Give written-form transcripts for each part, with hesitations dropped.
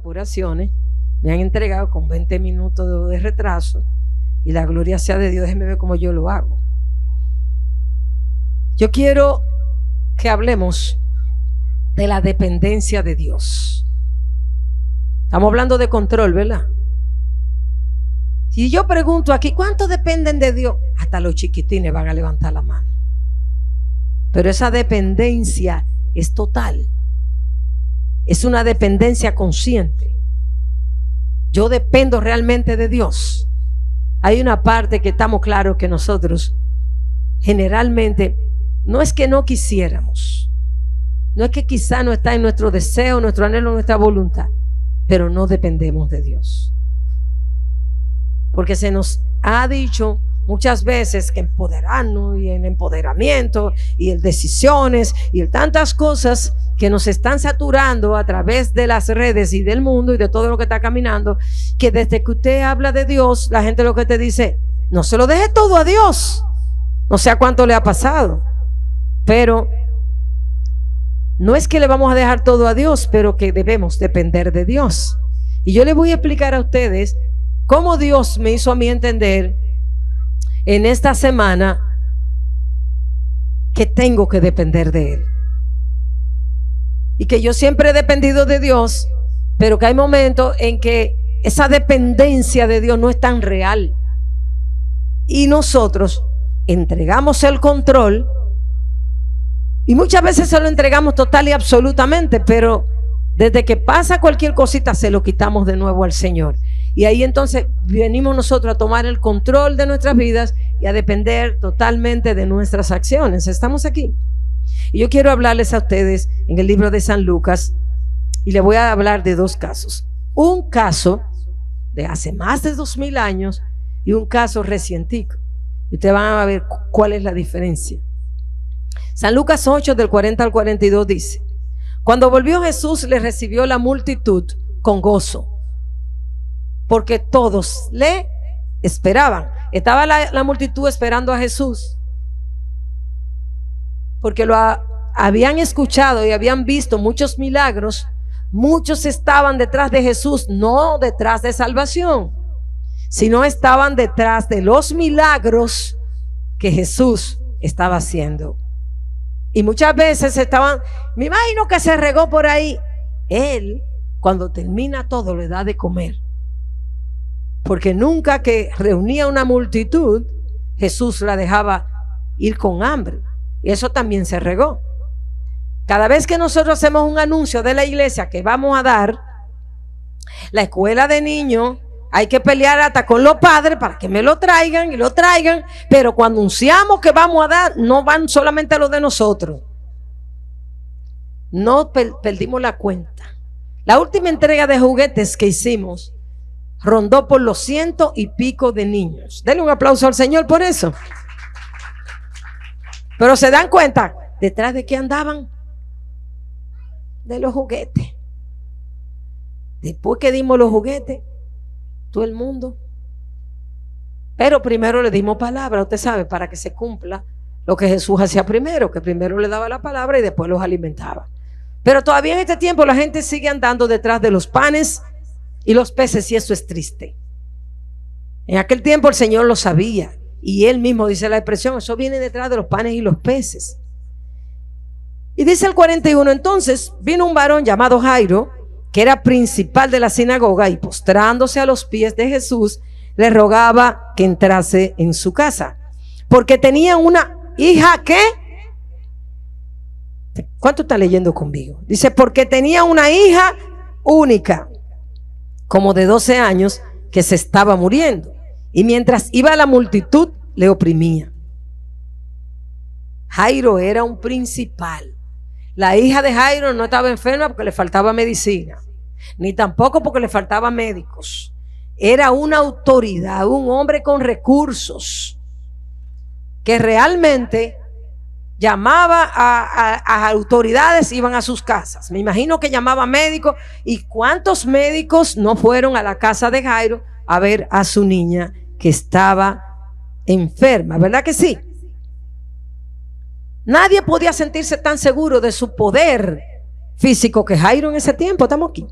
apuraciones, me han entregado con 20 minutos de retraso, y la gloria sea de Dios. Déjenme ver cómo yo lo hago. Yo quiero que hablemos de la dependencia de Dios. Estamos hablando de control, ¿verdad? Si yo pregunto aquí, ¿cuántos dependen de Dios? Hasta los chiquitines van a levantar la mano. Pero esa dependencia es total. Es una dependencia consciente. Yo dependo realmente de Dios. Hay una parte que estamos claros que nosotros generalmente no es que no quisiéramos, no es que quizá no está en nuestro deseo, nuestro anhelo, nuestra voluntad, pero no dependemos de Dios. Porque se nos ha dicho muchas veces que empoderarnos y el empoderamiento y el decisiones y el tantas cosas que nos están saturando a través de las redes y del mundo y de todo lo que está caminando, que desde que usted habla de Dios, la gente lo que te dice, no se lo deje todo a Dios. No sé a cuánto le ha pasado, pero no es que le vamos a dejar todo a Dios, pero que debemos depender de Dios. Y yo les voy a explicar a ustedes cómo Dios me hizo a mí entender en esta semana que tengo que depender de Él. Y que yo siempre he dependido de Dios, pero que hay momentos en que esa dependencia de Dios no es tan real. Y nosotros entregamos el control, y muchas veces se lo entregamos total y absolutamente, pero desde que pasa cualquier cosita se lo quitamos de nuevo al Señor. Y ahí entonces venimos nosotros a tomar el control de nuestras vidas y a depender totalmente de nuestras acciones. Estamos aquí. Y yo quiero hablarles a ustedes en el libro de San Lucas, y les voy a hablar de dos casos. Un caso de hace más de 2000 años y un caso recientico. Y ustedes van a ver cuál es la diferencia. San Lucas 8 del 40 al 42 dice: cuando volvió Jesús, le recibió la multitud con gozo, porque todos le esperaban. Estaba la multitud esperando a Jesús, porque lo habían escuchado y habían visto muchos milagros. Muchos estaban detrás de Jesús, no detrás de salvación, sino estaban detrás de los milagros que Jesús estaba haciendo. Y muchas veces estaban, me imagino que se regó por ahí. Él, cuando termina todo, le da de comer, porque nunca que reunía una multitud, Jesús la dejaba ir con hambre. Y eso también se regó. Cada vez que nosotros hacemos un anuncio de la iglesia que vamos a dar la escuela de niños, hay que pelear hasta con los padres para que me lo traigan y lo traigan. Pero cuando anunciamos que vamos a dar, no van solamente los de nosotros. No perdimos la cuenta. La última entrega de juguetes que hicimos rondó por los 100 y pico de niños. Denle un aplauso al Señor por eso. Pero se dan cuenta, ¿detrás de qué andaban? De los juguetes. Después que dimos los juguetes, todo el mundo. Pero primero le dimos palabra, usted sabe, para que se cumpla lo que Jesús hacía primero, que primero le daba la palabra y después los alimentaba. Pero todavía en este tiempo la gente sigue andando detrás de los panes y los peces, y eso es triste. En aquel tiempo el Señor lo sabía, y Él mismo dice la expresión, eso viene detrás de los panes y los peces. Y dice el 41, entonces vino un varón llamado Jairo, que era principal de la sinagoga, y postrándose a los pies de Jesús, le rogaba que entrase en su casa, porque tenía una hija que... ¿Cuánto está leyendo conmigo? Dice, porque tenía una hija única, como de 12 años, que se estaba muriendo, y mientras iba la multitud, le oprimía. Jairo era un principal. La hija de Jairo no estaba enferma porque le faltaba medicina, ni tampoco porque le faltaban médicos. Era una autoridad, un hombre con recursos, que realmente llamaba a autoridades, iban a sus casas. Me imagino que llamaba médicos. ¿Y cuántos médicos no fueron a la casa de Jairo a ver a su niña que estaba enferma? ¿Verdad que sí? Nadie podía sentirse tan seguro de su poder físico que Jairo en ese tiempo. Estamos aquí.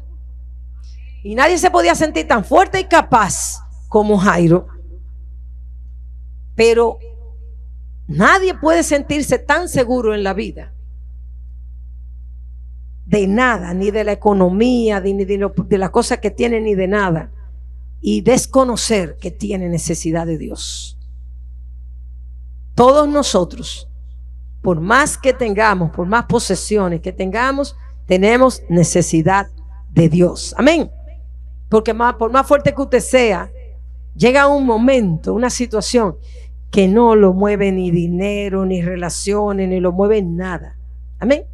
Y nadie se podía sentir tan fuerte y capaz como Jairo. Pero nadie puede sentirse tan seguro en la vida de nada, ni de la economía, ni de las cosas que tiene, ni de nada, y desconocer que tiene necesidad de Dios. Todos nosotros, por más que tengamos, por más posesiones que tengamos, tenemos necesidad de Dios. Amén. Porque por más fuerte que usted sea, llega un momento, una situación que no lo mueve ni dinero, ni relaciones, ni lo mueve nada. Amén.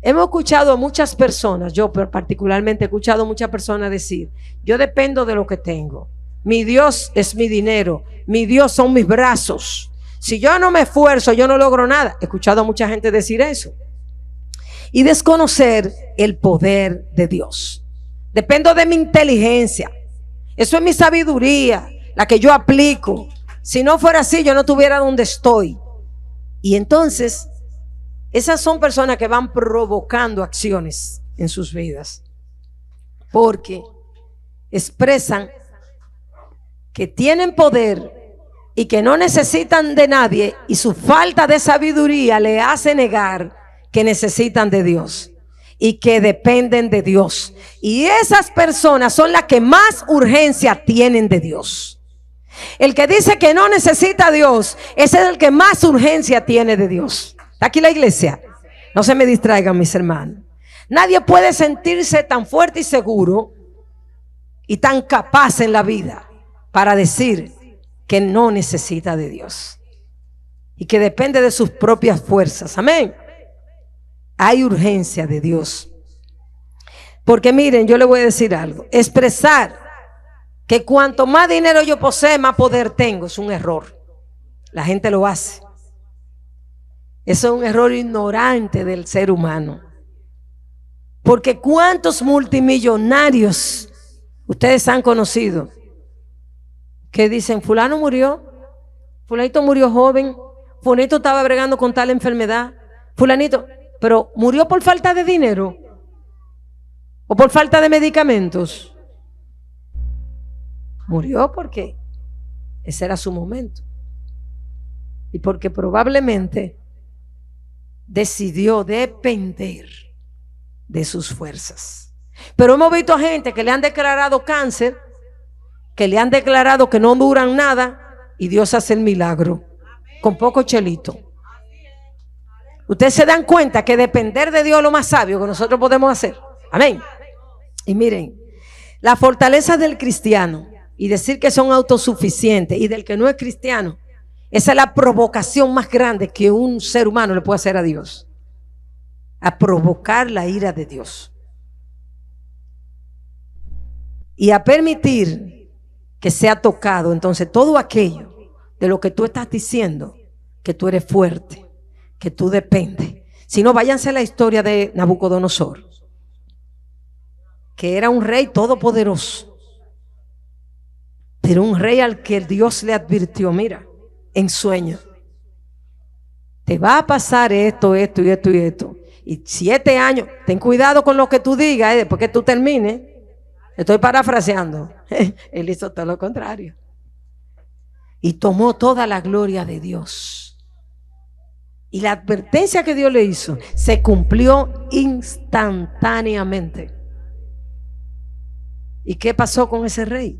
Hemos escuchado a muchas personas, yo particularmente he escuchado a muchas personas decir: yo dependo de lo que tengo. Mi Dios es mi dinero. Mi Dios son mis brazos. Si yo no me esfuerzo, yo no logro nada. He escuchado a mucha gente decir eso. Y desconocer el poder de Dios. Dependo de mi inteligencia. Eso es mi sabiduría, la que yo aplico. Si no fuera así, yo no estuviera donde estoy. Y entonces, esas son personas que van provocando acciones en sus vidas, porque expresan que tienen poder y que no necesitan de nadie, y su falta de sabiduría le hace negar que necesitan de Dios y que dependen de Dios. Y esas personas son las que más urgencia tienen de Dios. El que dice que no necesita a Dios, ese es el que más urgencia tiene de Dios. ¿Está aquí la iglesia? No se me distraigan, mis hermanos. Nadie puede sentirse tan fuerte y seguro y tan capaz en la vida para decir que no necesita de Dios y que depende de sus propias fuerzas. Amén. Hay urgencia de Dios. Porque miren, yo le voy a decir algo. Expresar que cuanto más dinero yo posee, más poder tengo, es un error. La gente lo hace. Eso es un error ignorante del ser humano. Porque cuántos multimillonarios ustedes han conocido que dicen: fulano murió, fulanito murió joven, fulanito estaba bregando con tal enfermedad, fulanito, pero murió por falta de dinero o por falta de medicamentos. Murió porque ese era su momento y porque probablemente decidió depender de sus fuerzas. Pero hemos visto a gente que le han declarado cáncer, que le han declarado que no duran nada, y Dios hace el milagro con poco chelito. Ustedes se dan cuenta que depender de Dios es lo más sabio que nosotros podemos hacer. Amén. Y miren, la fortaleza del cristiano y decir que son autosuficientes, y del que no es cristiano, esa es la provocación más grande que un ser humano le puede hacer a Dios, a provocar la ira de Dios y a permitir que sea tocado entonces todo aquello de lo que tú estás diciendo, que tú eres fuerte, que tú dependes. Si no, váyanse a la historia de Nabucodonosor, que era un rey todopoderoso, pero un rey al que Dios le advirtió: mira, en sueño, te va a pasar esto, esto y esto y esto, y 7 años, ten cuidado con lo que tú digas, después que tú termines. Estoy parafraseando. Él hizo todo lo contrario y tomó toda la gloria de Dios, y la advertencia que Dios le hizo se cumplió instantáneamente. ¿Y qué pasó con ese rey?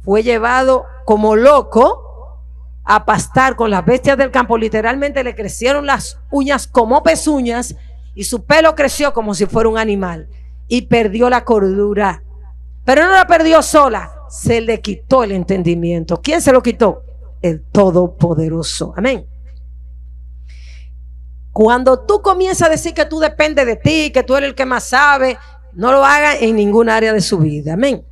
Fue llevado como loco a pastar con las bestias del campo. Literalmente le crecieron las uñas como pezuñas y su pelo creció como si fuera un animal, y perdió la cordura. Pero no la perdió sola, se le quitó el entendimiento. ¿Quién se lo quitó? El Todopoderoso. Amén. Cuando tú comienzas a decir que tú dependes de ti, que tú eres el que más sabe, no lo haga en ningún área de su vida. Amén.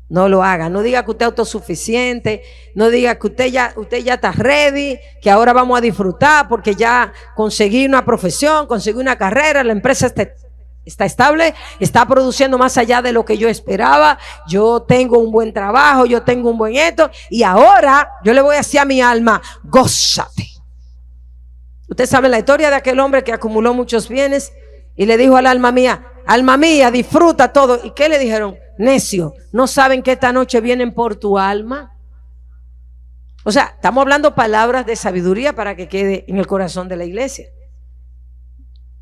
No lo haga. No diga que usted es autosuficiente. No diga que usted ya está ready, que ahora vamos a disfrutar porque ya conseguí una profesión, conseguí una carrera, la empresa está estable, está produciendo más allá de lo que yo esperaba, yo tengo un buen trabajo, yo tengo un buen esto, y ahora yo le voy a decir a mi alma: gózate. Usted sabe la historia de aquel hombre que acumuló muchos bienes y le dijo al alma mía: Alma mía, disfruta todo. ¿Y qué le dijeron? Necio, ¿no saben que esta noche vienen por tu alma? O sea, estamos hablando palabras de sabiduría para que quede en el corazón de la iglesia.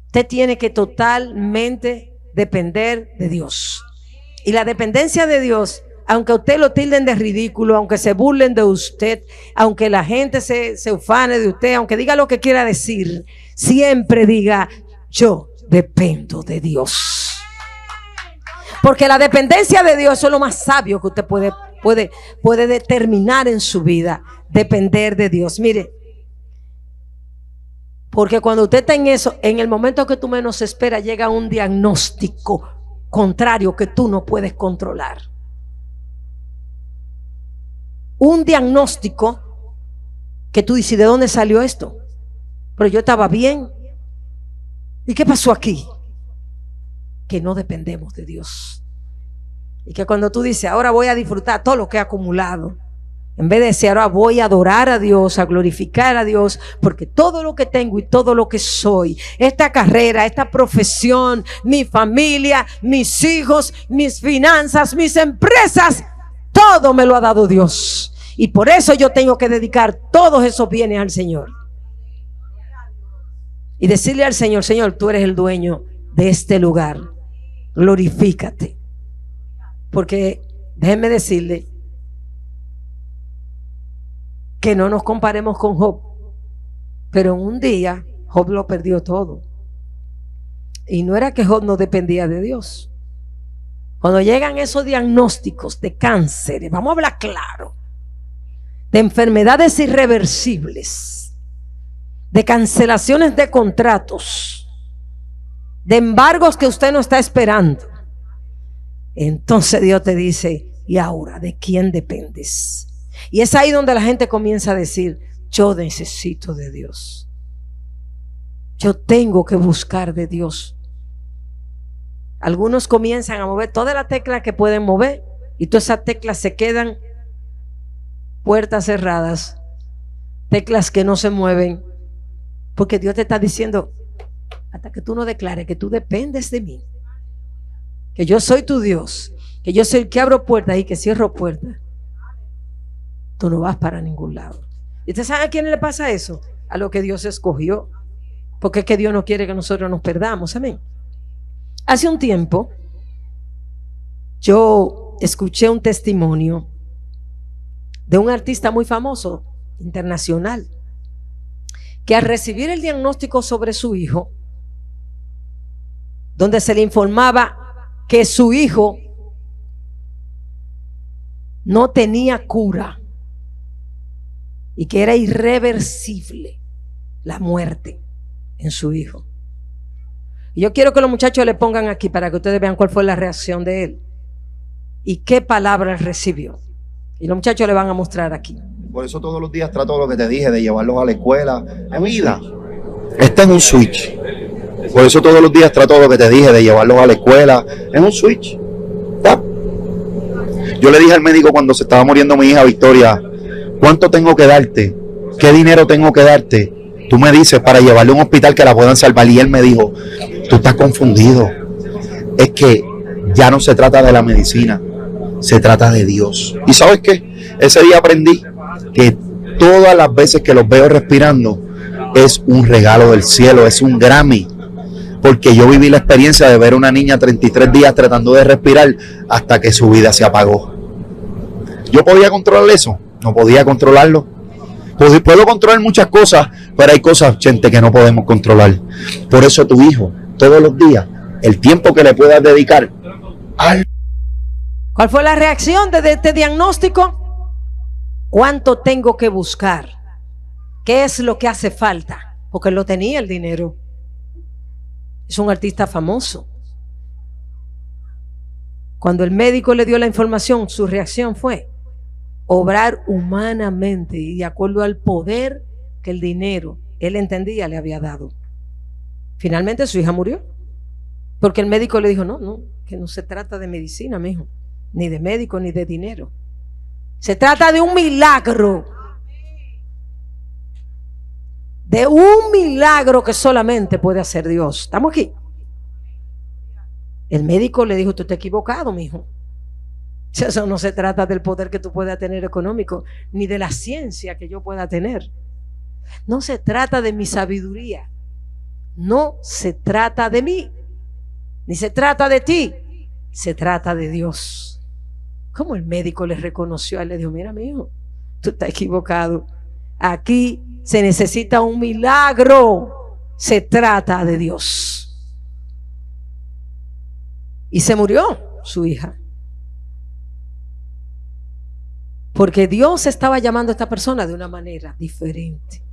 Usted tiene que totalmente depender de Dios. Y la dependencia de Dios, aunque usted lo tilden de ridículo, aunque se burlen de usted, aunque la gente se ufane de usted, aunque diga lo que quiera decir, siempre diga: yo dependo de Dios. Porque la dependencia de Dios es lo más sabio que usted puede determinar en su vida. Depender de Dios. Mire, porque cuando usted está en eso, en el momento que tú menos esperas, llega un diagnóstico contrario que tú no puedes controlar. Un diagnóstico que tú dices: ¿de dónde salió esto? Pero yo estaba bien. ¿Y qué pasó aquí? Que no dependemos de Dios. Y que cuando tú dices: ahora voy a disfrutar todo lo que he acumulado, en vez de decir: ahora voy a adorar a Dios, a glorificar a Dios, porque todo lo que tengo y todo lo que soy, esta carrera, esta profesión, mi familia, mis hijos, mis finanzas, mis empresas, todo me lo ha dado Dios. Y por eso yo tengo que dedicar todos esos bienes al Señor. Y decirle al Señor: Señor, tú eres el dueño de este lugar. Glorifícate. Porque déjenme decirle que no nos comparemos con Job, pero en un día Job lo perdió todo. Y no era que Job no dependía de Dios. Cuando llegan esos diagnósticos de cáncer, vamos a hablar claro, de enfermedades irreversibles, de cancelaciones de contratos, de embargos que usted no está esperando, entonces Dios te dice: ¿y ahora de quién dependes? Y es ahí donde la gente comienza a decir: yo necesito de Dios, yo tengo que buscar de Dios. Algunos comienzan a mover todas las teclas que pueden mover, y todas esas teclas se quedan puertas cerradas, teclas que no se mueven, porque Dios te está diciendo: hasta que tú no declares que tú dependes de mí, que yo soy tu Dios, que yo soy el que abro puertas y que cierro puertas, tú no vas para ningún lado. ¿Y usted sabe a quién le pasa eso? A lo que Dios escogió, porque es que Dios no quiere que nosotros nos perdamos. Amén. Hace un tiempo yo escuché un testimonio de un artista muy famoso, internacional, que al recibir el diagnóstico sobre su hijo, donde se le informaba que su hijo no tenía cura y que era irreversible la muerte en su hijo. Y yo quiero que los muchachos le pongan aquí para que ustedes vean cuál fue la reacción de él y qué palabras recibió. Y los muchachos le van a mostrar aquí. Por eso todos los días trato lo que te dije, de llevarlos a la escuela. Vida, este es un switch. Por eso todos los días trato lo que te dije, de llevarlos a la escuela. Es un switch. ¿Tap? Yo le dije al médico cuando se estaba muriendo mi hija Victoria: ¿cuánto tengo que darte? ¿Qué dinero tengo que darte? Tú me dices para llevarle a un hospital que la puedan salvar. Y él me dijo: tú estás confundido. Es que ya no se trata de la medicina, se trata de Dios. ¿Y sabes qué? Ese día aprendí que todas las veces que los veo respirando es un regalo del cielo, es un Grammy. Porque yo viví la experiencia de ver a una niña 33 días tratando de respirar hasta que su vida se apagó. ¿Yo podía controlar eso? No podía controlarlo. Puedo controlar muchas cosas, pero hay cosas, gente, que no podemos controlar. Por eso tu hijo, todos los días, el tiempo que le puedas dedicar al... ¿Cuál fue la reacción de este diagnóstico? ¿Cuánto tengo que buscar? ¿Qué es lo que hace falta? Porque él lo tenía, el dinero. Es un artista famoso. Cuando el médico le dio la información, su reacción fue obrar humanamente y de acuerdo al poder que el dinero, él entendía, le había dado. Finalmente su hija murió, porque el médico le dijo: no, que no se trata de medicina, mijo, ni de médico, ni de dinero. Se trata de un milagro. De un milagro que solamente puede hacer Dios. ¿Estamos aquí? El médico le dijo: tú estás equivocado, mijo. Eso no se trata del poder que tú puedas tener económico, ni de la ciencia que yo pueda tener. No se trata de mi sabiduría. No se trata de mí, ni se trata de ti. Se trata de Dios. Como el médico le reconoció a él, le dijo: mira, mijo, tú estás equivocado. Aquí se necesita un milagro. Se trata de Dios. Y se murió su hija. Porque Dios estaba llamando a esta persona de una manera diferente.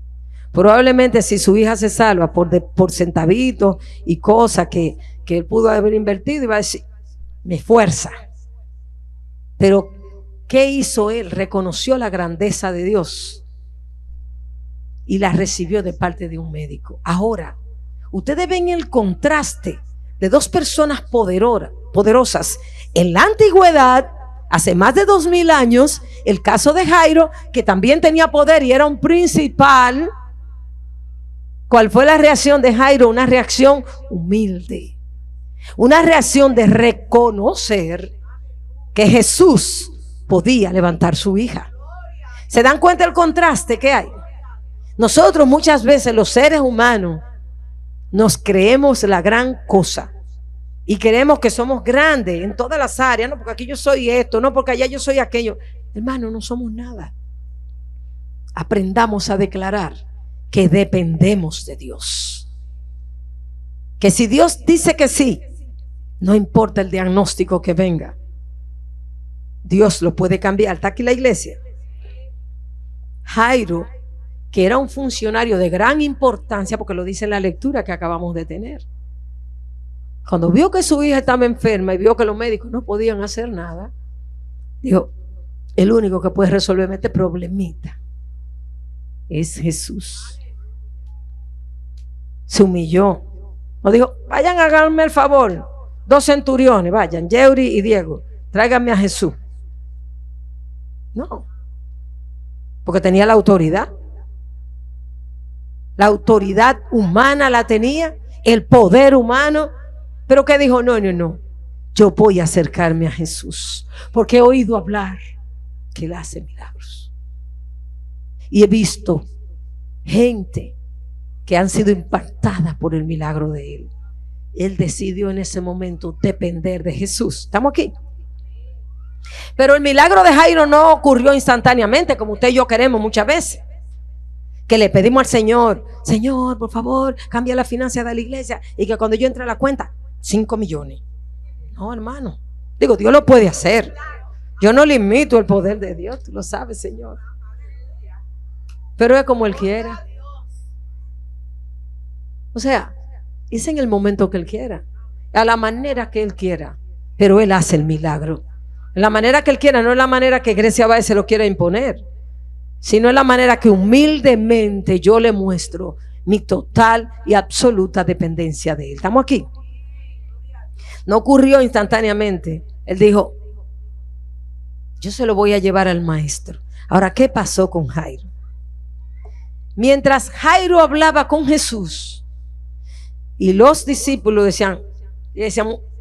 Probablemente si su hija se salva por centavitos y cosas que él pudo haber invertido, iba a decir: me fuerza. Pero ¿qué hizo él? Reconoció la grandeza de Dios y la recibió de parte de un médico. Ahora, ustedes ven el contraste de dos personas poderosas en la antigüedad, hace más de 2000 años. El caso de Jairo, que también tenía poder y era un principal. ¿Cuál fue la reacción de Jairo? Una reacción humilde, una reacción de reconocer que Jesús podía levantar su hija. ¿Se dan cuenta del contraste que hay? Nosotros muchas veces, los seres humanos, nos creemos la gran cosa y creemos que somos grandes en todas las áreas. No, porque aquí yo soy esto, no, porque allá yo soy aquello. Hermano, no somos nada. Aprendamos a declarar que dependemos de Dios. Que si Dios dice que sí, no importa el diagnóstico que venga, Dios lo puede cambiar. Está aquí la iglesia. Jairo, que era un funcionario de gran importancia, porque lo dice en la lectura que acabamos de tener, cuando vio que su hija estaba enferma y vio que los médicos no podían hacer nada, dijo: el único que puede resolverme este problemita es Jesús. Se humilló. No dijo: vayan a hacerme el favor, 2 centuriones, vayan, Yeuri y Diego, tráiganme a Jesús. No, porque tenía la autoridad. La autoridad humana la tenía, el poder humano. Pero que dijo: no, yo voy a acercarme a Jesús, porque he oído hablar que Él hace milagros. Y he visto gente que han sido impactadas por el milagro de Él. Él decidió en ese momento depender de Jesús. ¿Estamos aquí? Pero el milagro de Jairo no ocurrió instantáneamente, como usted y yo queremos muchas veces, que le pedimos al Señor: Señor, por favor, cambia la financia de la iglesia, y que cuando yo entre a la cuenta, 5 millones. No, hermano. Digo, Dios lo puede hacer. Yo no limito el poder de Dios, tú lo sabes, Señor. Pero es como Él quiera. O sea, es en el momento que Él quiera, a la manera que Él quiera. Pero Él hace el milagro en la manera que Él quiera. No es la manera que Grecia Báez se lo quiera imponer, sino es la manera que humildemente yo le muestro mi total y absoluta dependencia de Él. ¿Estamos aquí? No ocurrió instantáneamente. Él dijo: yo se lo voy a llevar al maestro. Ahora, ¿qué pasó con Jairo? Mientras Jairo hablaba con Jesús y los discípulos decían: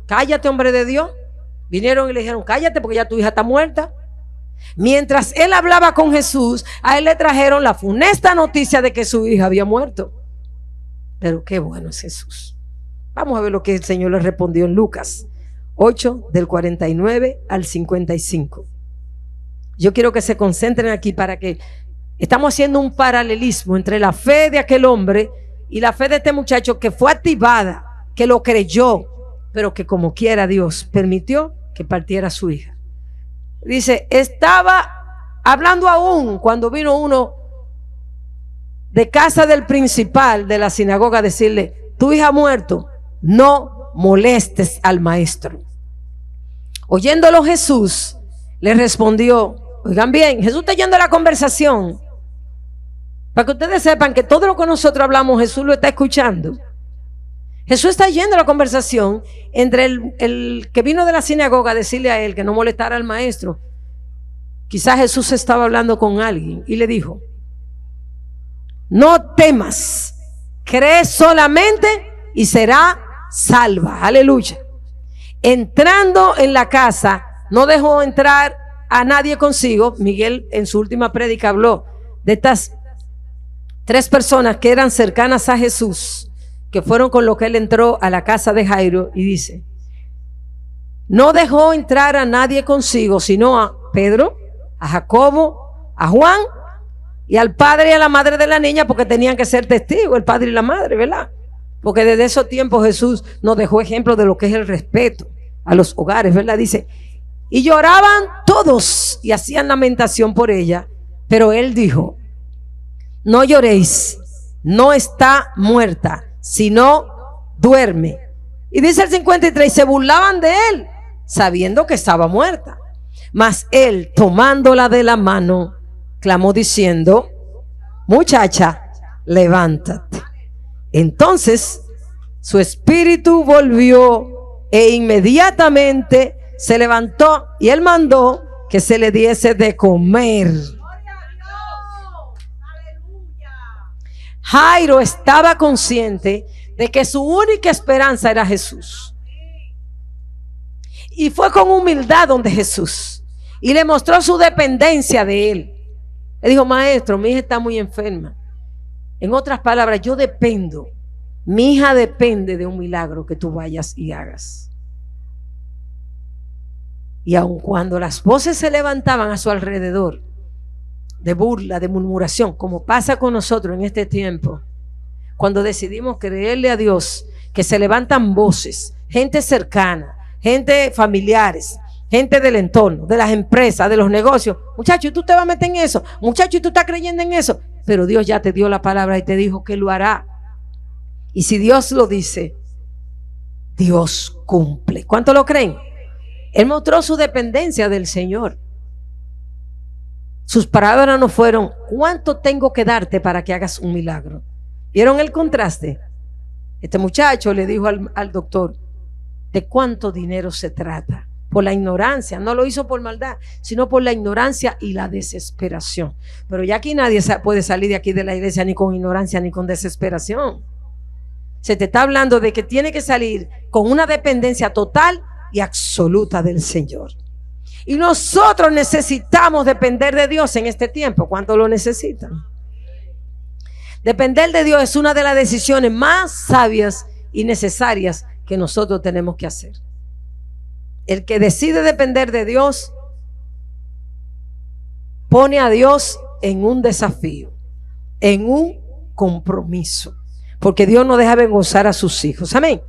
cállate, hombre de Dios. Vinieron y le dijeron: cállate, porque ya tu hija está muerta. Mientras él hablaba con Jesús, a él le trajeron la funesta noticia de que su hija había muerto. Pero qué bueno es Jesús. Vamos a ver lo que el Señor le respondió en Lucas 8, del 49 al 55. Yo quiero que se concentren aquí, para que estamos haciendo un paralelismo entre la fe de aquel hombre y la fe de este muchacho, que fue activada, que lo creyó, pero que como quiera Dios permitió que partiera su hija. Dice: estaba hablando aún cuando vino uno de casa del principal de la sinagoga a decirle: tu hija ha muerto, no molestes al maestro. Oyéndolo Jesús le respondió: oigan bien, Jesús está yendo a la conversación, para que ustedes sepan que todo lo que nosotros hablamos Jesús lo está escuchando. Jesús está yendo a la conversación entre el que vino de la sinagoga a decirle a él que no molestara al maestro. Quizás Jesús estaba hablando con alguien y le dijo: no temas, cree solamente y será salva. Aleluya. entrando en la casa, no dejó entrar a nadie consigo. Miguel en su última prédica habló de estas 3 personas que eran cercanas a Jesús, que fueron con lo que él entró a la casa de Jairo, y dice, no dejó entrar a nadie consigo, sino a Pedro, a Jacobo, a Juan y al padre y a la madre de la niña, porque tenían que ser testigos, el padre y la madre, ¿verdad? Porque desde esos tiempos Jesús nos dejó ejemplo de lo que es el respeto a los hogares, ¿verdad? Dice, y lloraban todos y hacían lamentación por ella, pero él dijo, no lloréis, no está muerta, sino duerme. Y dice el 53, se burlaban de él, sabiendo que estaba muerta. Mas él, tomándola de la mano, clamó diciendo, muchacha, levántate. Entonces su espíritu volvió e inmediatamente se levantó, y él mandó que se le diese de comer. Jairo estaba consciente de que su única esperanza era Jesús, y fue con humildad donde Jesús y le mostró su dependencia de él. Le dijo, maestro, mi hija está muy enferma. En otras palabras, yo dependo, mi hija depende de un milagro que tú vayas y hagas. Y aun cuando las voces se levantaban a su alrededor, de burla, de murmuración, como pasa con nosotros en este tiempo, cuando decidimos creerle a Dios, que se levantan voces, gente cercana, gente familiares, gente del entorno, de las empresas, de los negocios. Muchacho, ¿y tú te vas a meter en eso? Muchacho, ¿y tú estás creyendo en eso? Pero Dios ya te dio la palabra y te dijo que lo hará. Y si Dios lo dice, Dios cumple. ¿Cuánto lo creen? Él mostró su dependencia del Señor. Sus palabras no fueron, ¿cuánto tengo que darte para que hagas un milagro? ¿Vieron el contraste? Este muchacho le dijo al doctor, ¿de cuánto dinero se trata? Por la ignorancia, no lo hizo por maldad, sino por la ignorancia y la desesperación. Pero ya aquí nadie puede salir de aquí de la iglesia ni con ignorancia ni con desesperación. Se te está hablando de que tiene que salir con una dependencia total y absoluta del Señor. Y nosotros necesitamos depender de Dios en este tiempo. ¿Cuánto lo necesitan? Depender de Dios es una de las decisiones más sabias y necesarias que nosotros tenemos que hacer. El que decide depender de Dios pone a Dios en un desafío, en un compromiso, porque Dios no deja avergonzar a sus hijos. Amén.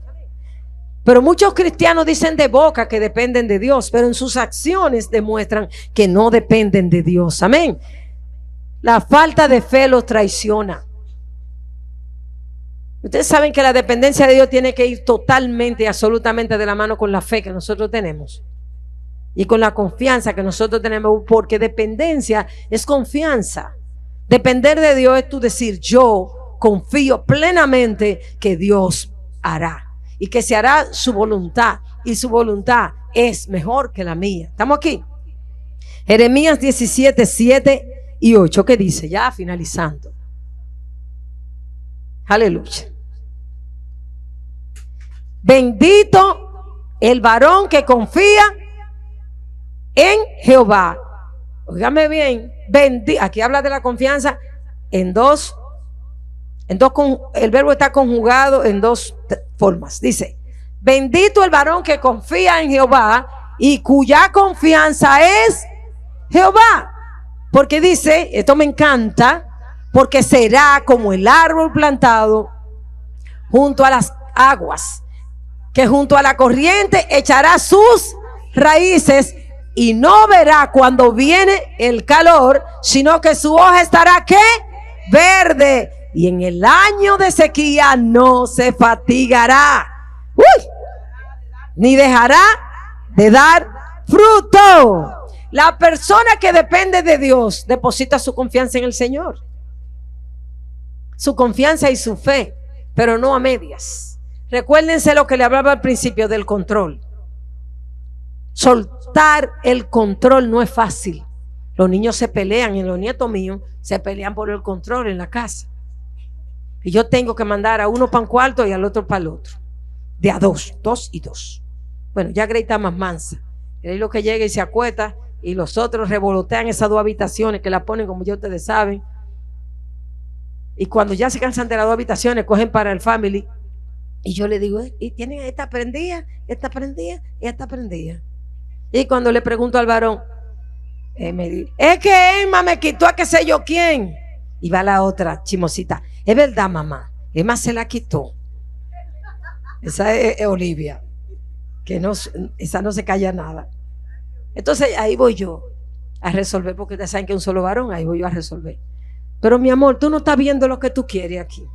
Pero muchos cristianos dicen de boca que dependen de Dios, pero en sus acciones demuestran que no dependen de Dios. Amén. La falta de fe los traiciona. Ustedes saben que la dependencia de Dios tiene que ir totalmente y absolutamente de la mano con la fe que nosotros tenemos y con la confianza que nosotros tenemos, porque dependencia es confianza. Depender de Dios es tú decir, yo confío plenamente que Dios hará y que se hará su voluntad, y su voluntad es mejor que la mía. ¿Estamos aquí? Jeremías 17, 7 y 8, ¿qué dice? Ya finalizando. Aleluya. Bendito el varón que confía en Jehová. Óigame bien, aquí habla de la confianza en dos, el verbo está conjugado en 2 formas. Dice, bendito el varón que confía en Jehová y cuya confianza es Jehová. Porque dice, esto me encanta, porque será como el árbol plantado junto a las aguas, que junto a la corriente echará sus raíces y no verá cuando viene el calor, sino que su hoja estará ¿qué? Verde, y en el año de sequía no se fatigará, ni dejará de dar fruto. La persona que depende de Dios deposita su confianza en el Señor, su confianza y su fe, pero no a medias. Recuérdense lo que le hablaba al principio del control. Soltar el control no es fácil. Los niños se pelean, y los nietos míos se pelean por el control en la casa. Y yo tengo que mandar a uno para un cuarto y al otro para el otro. De a dos y dos. Bueno, ya Grey está más mansa. Grey lo que llega y se acuesta y los otros revolotean esas 2 habitaciones que la ponen como ya ustedes saben. Y cuando ya se cansan de las 2 habitaciones, cogen para el family. Y yo le digo, ¿y tienen esta prendida? Esta prendida y esta prendida. Y cuando le pregunto al varón, me dice, es que Emma me quitó a qué sé yo quién. Y va la otra chimosita, es verdad, mamá, Emma se la quitó. Esa es Olivia, que no, esa no se calla nada. Entonces ahí voy yo a resolver, porque ustedes saben que es un solo varón, ahí voy yo a resolver. Pero mi amor, tú no estás viendo lo que tú quieres aquí.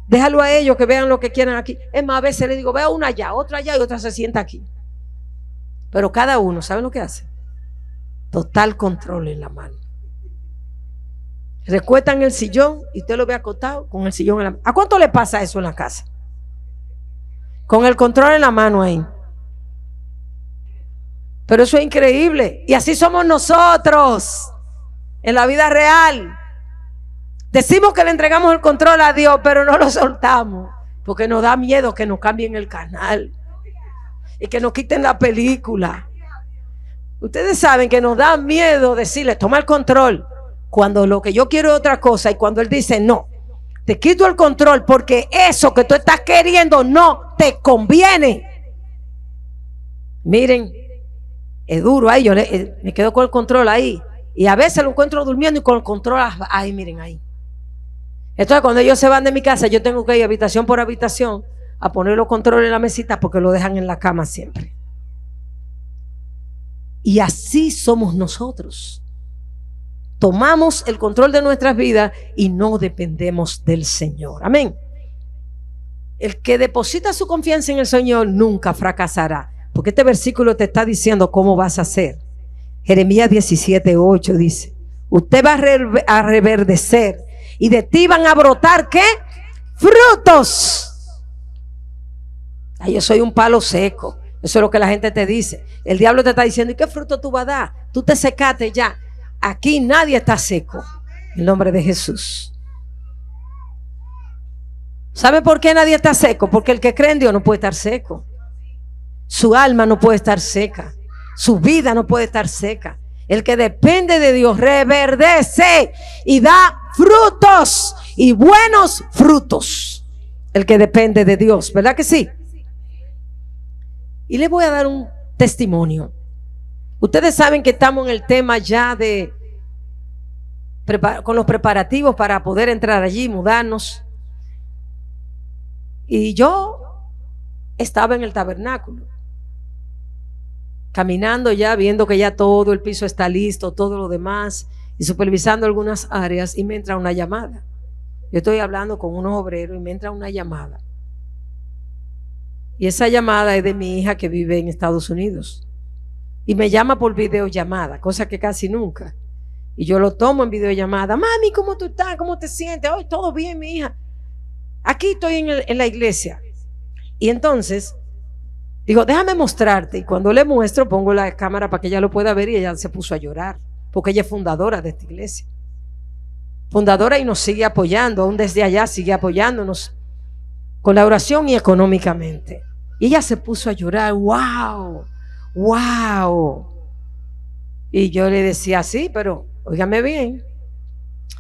Déjalo a ellos que vean lo que quieran aquí. Es más, a veces le digo, vea una allá, otra allá y otra se sienta aquí. Pero cada uno, ¿saben lo que hace? Total control en la mano. Recuestan el sillón y usted lo ve acostado con el sillón en la mano. ¿A cuánto le pasa eso en la casa? Con el control en la mano ahí. Pero eso es increíble. Y así somos nosotros en la vida real. Decimos que le entregamos el control a Dios, pero no lo soltamos, porque nos da miedo que nos cambien el canal y que nos quiten la película. Ustedes saben que nos da miedo decirle, toma el control, cuando lo que yo quiero es otra cosa. Y cuando Él dice, no, te quito el control porque eso que tú estás queriendo no te conviene. Miren, es duro ahí, yo me quedo con el control ahí. Y a veces lo encuentro durmiendo y con el control ahí, miren ahí. Entonces cuando ellos se van de mi casa, yo tengo que ir habitación por habitación a poner los controles en la mesita, porque lo dejan en la cama siempre. Y así somos nosotros. Tomamos el control de nuestras vidas y no dependemos del Señor. Amén. El que deposita su confianza en el Señor nunca fracasará, porque este versículo te está diciendo cómo vas a hacer. Jeremías 17:8 dice, usted va a reverdecer y de ti van a brotar, ¿qué? Frutos. Ay, yo soy un palo seco. Eso es lo que la gente te dice. El diablo te está diciendo, ¿y qué fruto tú vas a dar? Tú te secaste ya. Aquí nadie está seco. En el nombre de Jesús. ¿Sabe por qué nadie está seco? Porque el que cree en Dios no puede estar seco. Su alma no puede estar seca. Su vida no puede estar seca. El que depende de Dios reverdece y da frutos, y buenos frutos. El que depende de Dios, ¿verdad que sí? Y les voy a dar un testimonio. Ustedes saben que estamos en el tema ya de con los preparativos para poder entrar allí, mudarnos. Y yo estaba en el tabernáculo, caminando ya, viendo que ya todo el piso está listo, todo lo demás, y supervisando algunas áreas, y me entra una llamada. Yo estoy hablando con unos obreros y me entra una llamada. Y esa llamada es de mi hija que vive en Estados Unidos. Y me llama por videollamada, cosa que casi nunca. Y yo lo tomo en videollamada. Mami, ¿cómo tú estás? ¿Cómo te sientes? Hoy todo bien, mi hija. Aquí estoy en la iglesia. Y entonces digo, déjame mostrarte. Y cuando le muestro, pongo la cámara para que ella lo pueda ver, y ella se puso a llorar, porque ella es fundadora de esta iglesia. Fundadora, y nos sigue apoyando, aún desde allá sigue apoyándonos con la oración y económicamente. Y ella se puso a llorar. ¡Wow! ¡Wow! Y yo le decía, sí, pero óigame bien,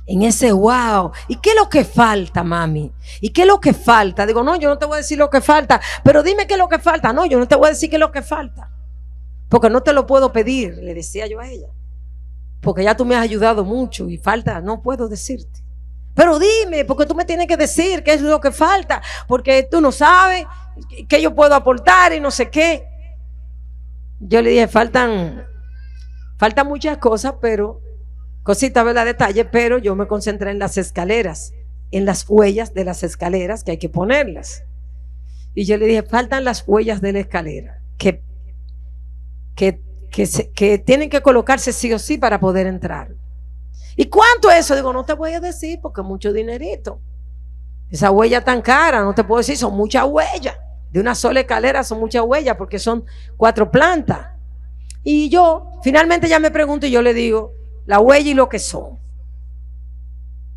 en ese wow, ¿y qué es lo que falta, mami? ¿Y qué es lo que falta? Digo, no, yo no te voy a decir lo que falta, pero dime qué es lo que falta. No, yo no te voy a decir qué es lo que falta, porque no te lo puedo pedir, le decía yo a ella, porque ya tú me has ayudado mucho y falta, no puedo decirte. Pero dime, porque tú me tienes que decir qué es lo que falta, porque tú no sabes qué yo puedo aportar y no sé qué. Yo le dije, faltan muchas cosas, pero cositas, ¿verdad? Detalles, pero yo me concentré en las escaleras, en las huellas de las escaleras que hay que ponerlas. Y yo le dije, faltan las huellas de la escalera que tienen que colocarse sí o sí para poder entrar. ¿Y cuánto es eso? Digo, no te voy a decir porque es mucho dinerito. Esa huella tan cara, no te puedo decir, son muchas huellas. De una sola escalera son muchas huellas porque son 4 plantas. Y yo finalmente ya me pregunto y yo le digo, la huella y lo que son.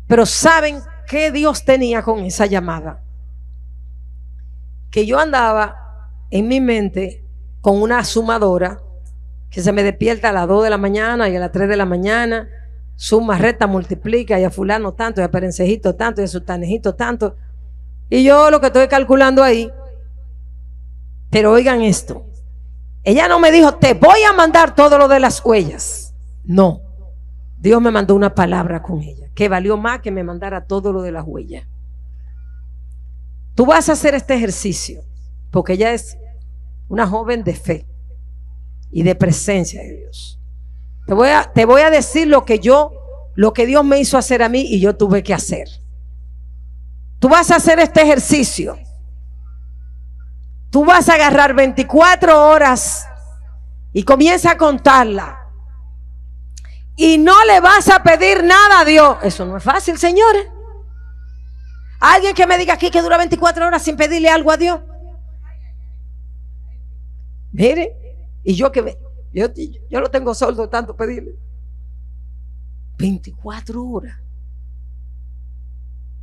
Pero ¿saben qué Dios tenía con esa llamada? Que yo andaba en mi mente con una sumadora que se me despierta a las 2 de la mañana y a las 3 de la mañana, suma, resta, multiplica, y a fulano tanto, y a Perencejito tanto, y a Sultanejito tanto. Y yo lo que estoy calculando ahí, pero oigan esto, ella no me dijo, te voy a mandar todo lo de las huellas. No, Dios me mandó una palabra con ella, que valió más que me mandara todo lo de las huellas. Tú vas a hacer este ejercicio, porque ella es una joven de fe y de presencia de Dios. Te voy a decir lo que Dios me hizo hacer a mí y yo tuve que hacer. Tú vas a hacer este ejercicio. Tú vas a agarrar 24 horas y comienza a contarla. Y no le vas a pedir nada a Dios. Eso no es fácil, señores. Alguien que me diga aquí que dura 24 horas sin pedirle algo a Dios. Mire, y yo lo tengo sordo tanto pedirle. 24 horas.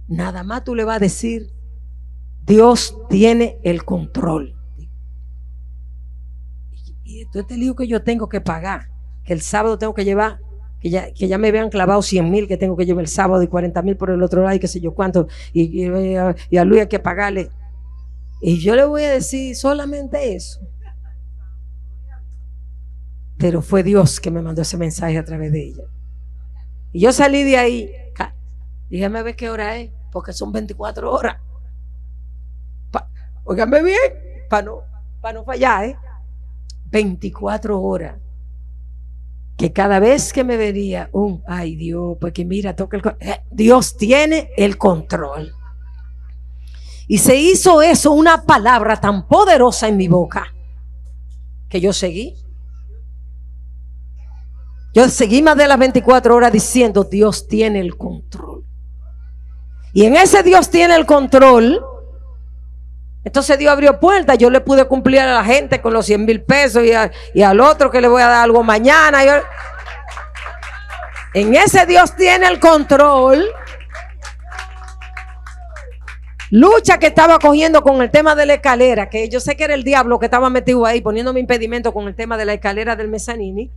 Nada más tú le vas a decir, Dios tiene el control. Y esto es el lío que yo tengo que pagar, que el sábado tengo que llevar, que ya me habían clavado 100,000 que tengo que llevar el sábado y 40,000 por el otro lado y qué sé yo cuánto, y a Luis hay que pagarle. Y yo le voy a decir solamente eso. Pero fue Dios que me mandó ese mensaje a través de ella. Y yo salí de ahí. Dígame a ver qué hora es, porque son 24 horas. Óigame bien, para no fallar, 24 horas. Que cada vez que me venía ay Dios, porque mira, Dios tiene el control. Y se hizo eso una palabra tan poderosa en mi boca que yo seguí. Yo seguí más de las 24 horas diciendo, Dios tiene el control. Y en ese Dios tiene el control, entonces Dios abrió puertas. Yo le pude cumplir a la gente con los 100,000 pesos y al otro que le voy a dar algo mañana. En ese Dios tiene el control. Lucha que estaba cogiendo con el tema de la escalera, que yo sé que era el diablo que estaba metido ahí poniéndome impedimento con el tema de la escalera del mezanini.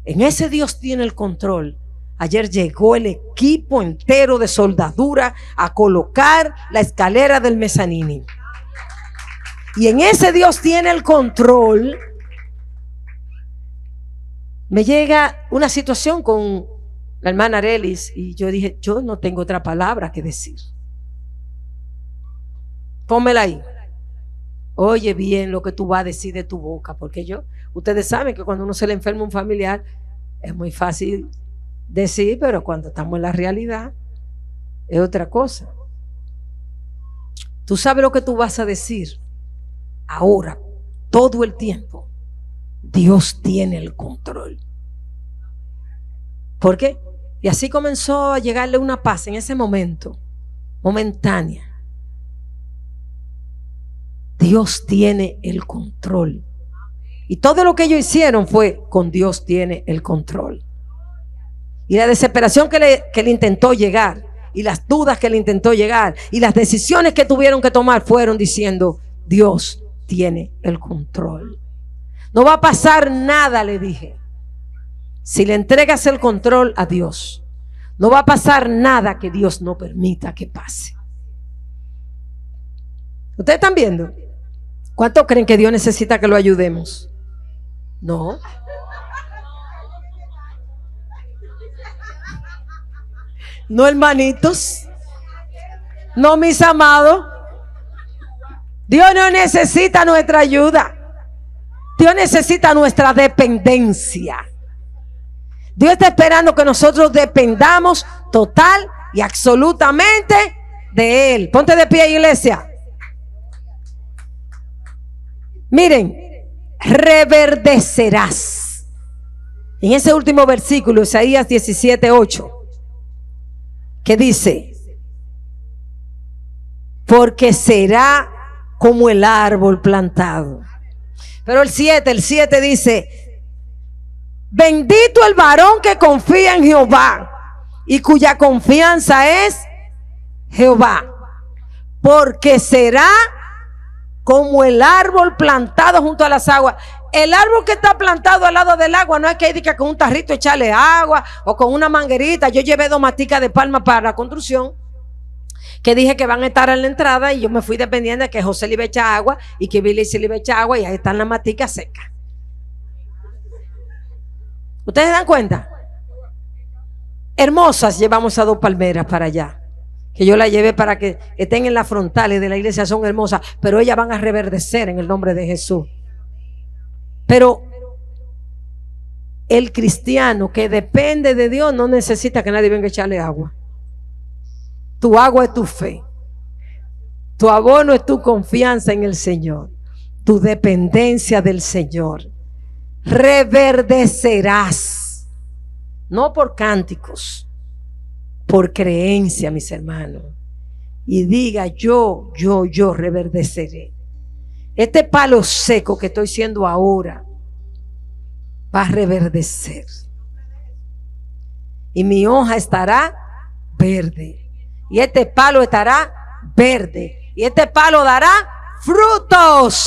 En ese Dios tiene el control. Ayer llegó el equipo entero de soldadura a colocar la escalera del mezanini. Y en ese Dios tiene el control. Me llega una situación con la hermana Arelis y yo dije, yo no tengo otra palabra que decir. Pónmela ahí. Oye bien lo que tú vas a decir de tu boca, porque ustedes saben que cuando uno se le enferma un familiar es muy fácil decir, pero cuando estamos en la realidad es otra cosa. Tú sabes lo que tú vas a decir ahora, todo el tiempo. Dios tiene el control. ¿Por qué? Y así comenzó a llegarle una paz en ese momento, momentánea. Dios tiene el control. Y todo lo que ellos hicieron fue con Dios tiene el control. Y la desesperación que le intentó llegar, y las dudas que le intentó llegar, y las decisiones que tuvieron que tomar fueron diciendo, Dios tiene el control. No va a pasar nada, le dije. Si le entregas el control a Dios, no va a pasar nada que Dios no permita que pase. ¿Ustedes están viendo? ¿Cuánto creen que Dios necesita que lo ayudemos? No. No, hermanitos. No, mis amados. Dios no necesita nuestra ayuda. Dios necesita nuestra dependencia. Dios está esperando que nosotros dependamos total y absolutamente de Él. Ponte de pie, iglesia. Miren, reverdecerás. En ese último versículo, Isaías 17:8, que dice, porque será como el árbol plantado. Pero el 7 dice, bendito el varón que confía en Jehová y cuya confianza es Jehová, porque será como el árbol plantado junto a las aguas. El árbol que está plantado al lado del agua, no hay que ir con un tarrito echarle agua o con una manguerita. Yo llevé 2 maticas de palma para la construcción, que dije que van a estar en la entrada, y yo me fui dependiendo de que José le iba a echar agua y que Billy se le iba a echar agua, y ahí están las maticas secas. ¿Ustedes se dan cuenta? Hermosas. Llevamos a 2 palmeras para allá, que yo las llevé para que estén en las frontales de la iglesia. Son hermosas, pero ellas van a reverdecer en el nombre de Jesús. Pero el cristiano que depende de Dios no necesita que nadie venga a echarle agua. Tu agua es tu fe, tu abono es tu confianza en el Señor, tu dependencia del Señor. Reverdecerás, no por cánticos, por creencia, mis hermanos. Y diga: yo reverdeceré. Este palo seco que estoy siendo ahora va a reverdecer, y mi hoja estará verde, y este palo estará verde, y este palo dará frutos,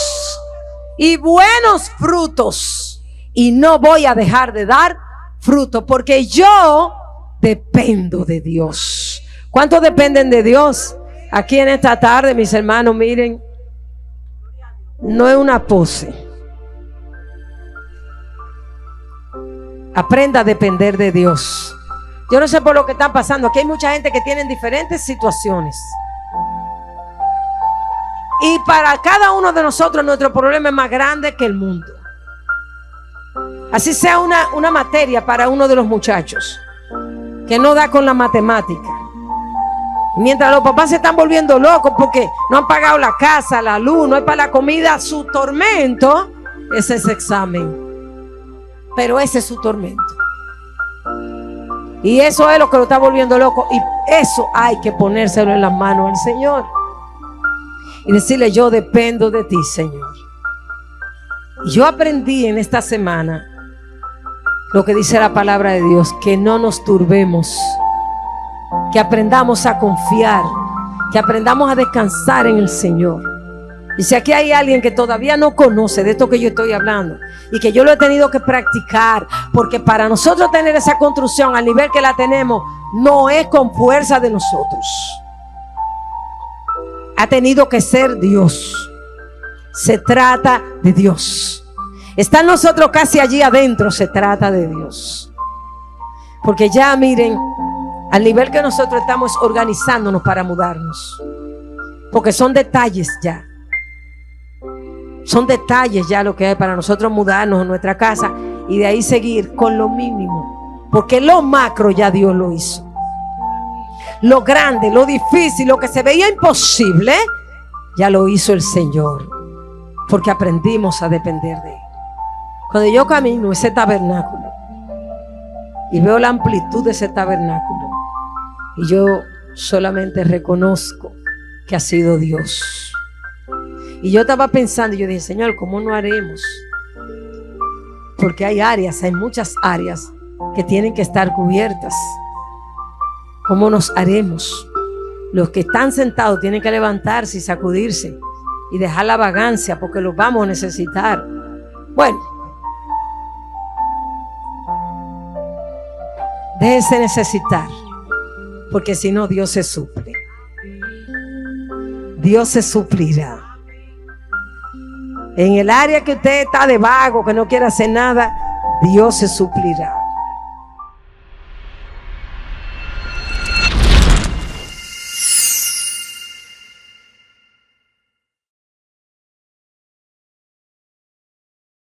y buenos frutos, y no voy a dejar de dar frutos, porque yo dependo de Dios. ¿Cuántos dependen de Dios aquí en esta tarde, mis hermanos? Miren, no es una pose. Aprenda a depender de Dios. Yo no sé por lo que están pasando. Aquí hay mucha gente que tiene diferentes situaciones, y para cada uno de nosotros nuestro problema es más grande que el mundo. Así sea una materia para uno de los muchachos que no da con la matemática, mientras los papás se están volviendo locos porque no han pagado la casa, la luz, no hay para la comida. Su tormento es ese examen, pero ese es su tormento, y eso es lo que lo está volviendo loco. Y eso hay que ponérselo en las manos al Señor y decirle: yo dependo de ti, Señor. Y yo aprendí en esta semana lo que dice la palabra de Dios: que no nos turbemos, que aprendamos a confiar, que aprendamos a descansar en el Señor. Y si aquí hay alguien que todavía no conoce de esto que yo estoy hablando, y que yo lo he tenido que practicar, porque para nosotros tener esa construcción al nivel que la tenemos, no es con fuerza de nosotros. Ha tenido que ser Dios. Se trata de Dios. Están nosotros casi allí adentro. Se trata de Dios. Porque ya miren, al nivel que nosotros estamos organizándonos para mudarnos, porque son detalles ya. Son detalles ya lo que hay para nosotros mudarnos a nuestra casa, y de ahí seguir con lo mínimo, porque lo macro ya Dios lo hizo. Lo grande, lo difícil, lo que se veía imposible, ya lo hizo el Señor, porque aprendimos a depender de Él. Cuando yo camino ese tabernáculo y veo la amplitud de ese tabernáculo, y yo solamente reconozco que ha sido Dios. Y yo estaba pensando, y yo dije: Señor, ¿cómo no haremos? Porque hay muchas áreas que tienen que estar cubiertas. ¿Cómo nos haremos? Los que están sentados tienen que levantarse y sacudirse y dejar la vagancia, porque los vamos a necesitar. Bueno, déjese necesitar, porque si no, Dios se suple. Dios se suplirá. En el área que usted está de vago, que no quiere hacer nada, Dios se suplirá.